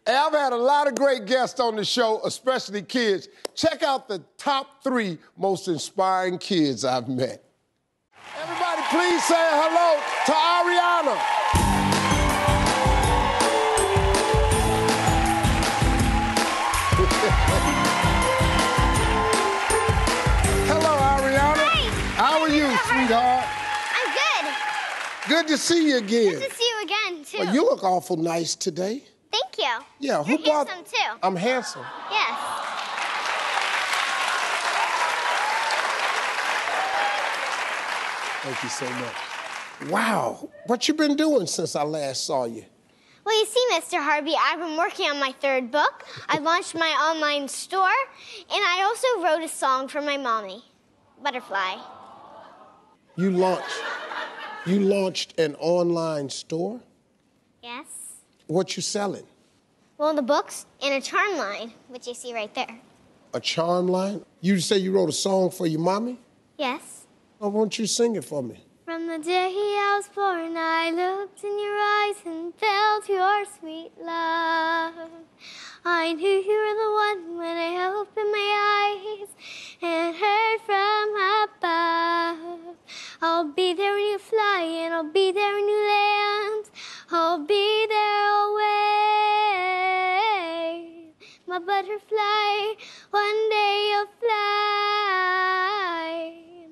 Hey, I've had a lot of great guests on the show, especially kids. Check out the top 3 most inspiring kids I've met. Everybody, please say hello to Ariana. Hello, Ariana. Hi. How are you, sweetheart? I'm good. Good to see you again. Good to see you again, too. Well, you look awful nice today. Thank you. Yeah, You're handsome, too. I'm handsome. Yes. Thank you so much. Wow, what you been doing since I last saw you? Well, you see, Mr. Harvey, I've been working on my 3rd book. I launched my online store, and I also wrote a song for my mommy, Butterfly. You launched an online store? Yes. What you selling? Well, the books and a charm line, which you see right there. A charm line? You say you wrote a song for your mommy? Yes. Why won't you sing it for me? From the day I was born, I looked in your eyes and felt your sweet love. I knew you were the one when I opened my eyes and heard from above. I'll be there when you fly, and I'll be there when you land. I'll be there always. My butterfly, one day you'll fly.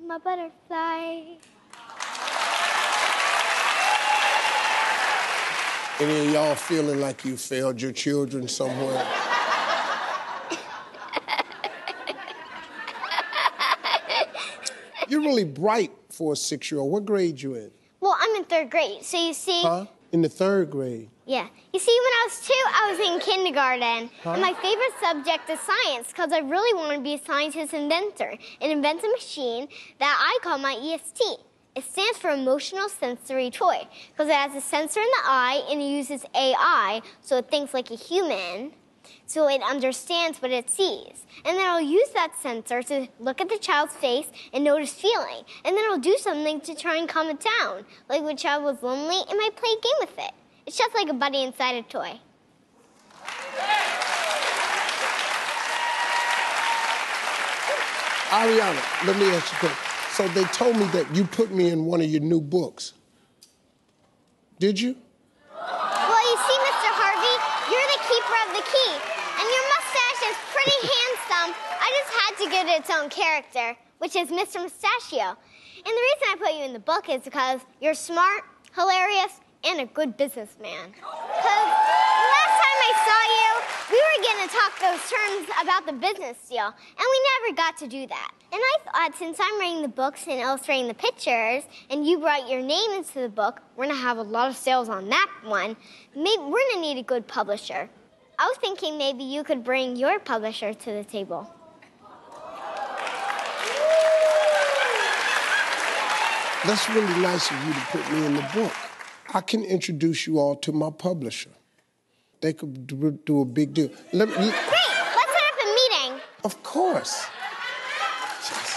My butterfly. Any of y'all feeling like you failed your children somewhere? You're really bright for a 6-year-old. What grade you in? Well, I'm in 3rd grade, so you see... Huh? In the 3rd grade? Yeah. You see, when I was 2, I was in kindergarten, and my favorite subject is science, because I really want to be a scientist inventor and invent a machine that I call my EST. It stands for Emotional Sensory Toy, because it has a sensor in the eye, and it uses AI, so it thinks like a human, so it understands what it sees. And then it'll use that sensor to look at the child's face and notice feeling. And then it'll do something to try and calm it down. Like when a child was lonely, it might play a game with it. It's just like a buddy inside a toy. Ariana, let me ask you a question. So they told me that you put me in one of your new books. Did you? Well, you see, Mr. Harvey, you're the keeper of the key. And your mustache is pretty handsome. I just had to give it its own character, which is Mr. Mustachio. And the reason I put you in the book is because you're smart, hilarious, and a good businessman. Because last time I saw you, we were going to talk those terms about the business deal, and we never got to do that. And I thought, since I'm writing the books and illustrating the pictures, and you brought your name into the book, we're going to have a lot of sales on that one. Maybe we're going to need a good publisher. I was thinking maybe you could bring your publisher to the table. That's really nice of you to put me in the book. I can introduce you all to my publisher. They could do a big deal. Great! Let's set up a meeting. Of course.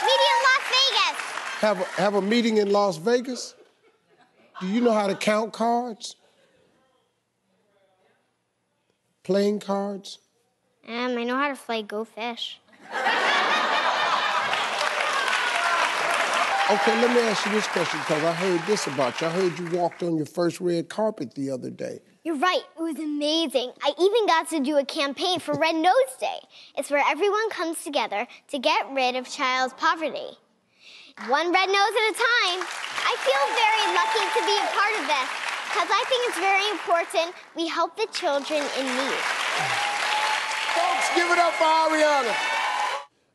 Meeting in Las Vegas. Have a meeting in Las Vegas? Do you know how to count cards? Playing cards? I know how to play Go Fish. Okay, let me ask you this question, because I heard this about you. I heard you walked on your first red carpet the other day. You're right. It was amazing. I even got to do a campaign for Red Nose Day. It's where everyone comes together to get rid of child poverty. One red nose at a time. I feel very lucky to be a part of this, because I think it's very important we help the children in need. Folks, give it up for Ariana.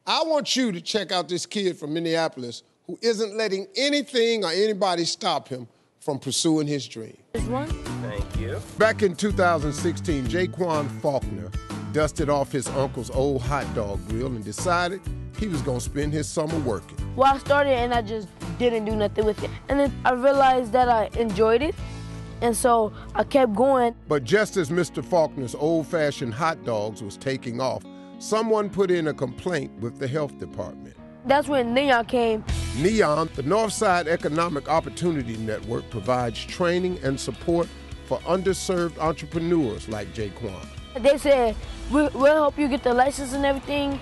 I want you to check out this kid from Minneapolis who isn't letting anything or anybody stop him from pursuing his dream. Thank you. Back in 2016, Jaquan Faulkner dusted off his uncle's old hot dog grill and decided he was gonna spend his summer working. Well, I started and I just didn't do nothing with it. And then I realized that I enjoyed it, and so I kept going. But just as Mr. Faulkner's old-fashioned hot dogs was taking off, someone put in a complaint with the health department. That's when Neon came. Neon, the Northside Economic Opportunity Network, provides training and support for underserved entrepreneurs like Jaquan. They said, we'll help you get the license and everything.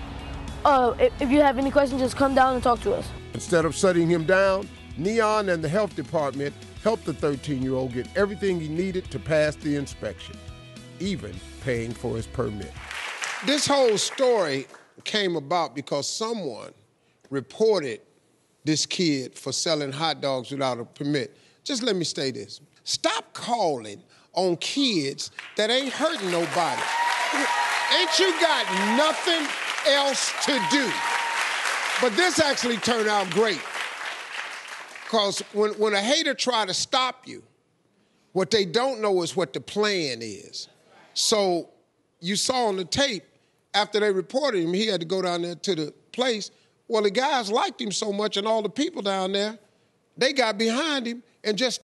If you have any questions, just come down and talk to us. Instead of shutting him down, Neon and the health department helped the 13-year-old get everything he needed to pass the inspection, even paying for his permit. This whole story came about because someone reported this kid for selling hot dogs without a permit. Just let me say this. Stop calling on kids that ain't hurting nobody. Ain't you got nothing else to do? But this actually turned out great. Because when a hater try to stop you, what they don't know is what the plan is. So you saw on the tape, after they reported him, he had to go down there to the place. Well, the guys liked him so much, and all the people down there, they got behind him and just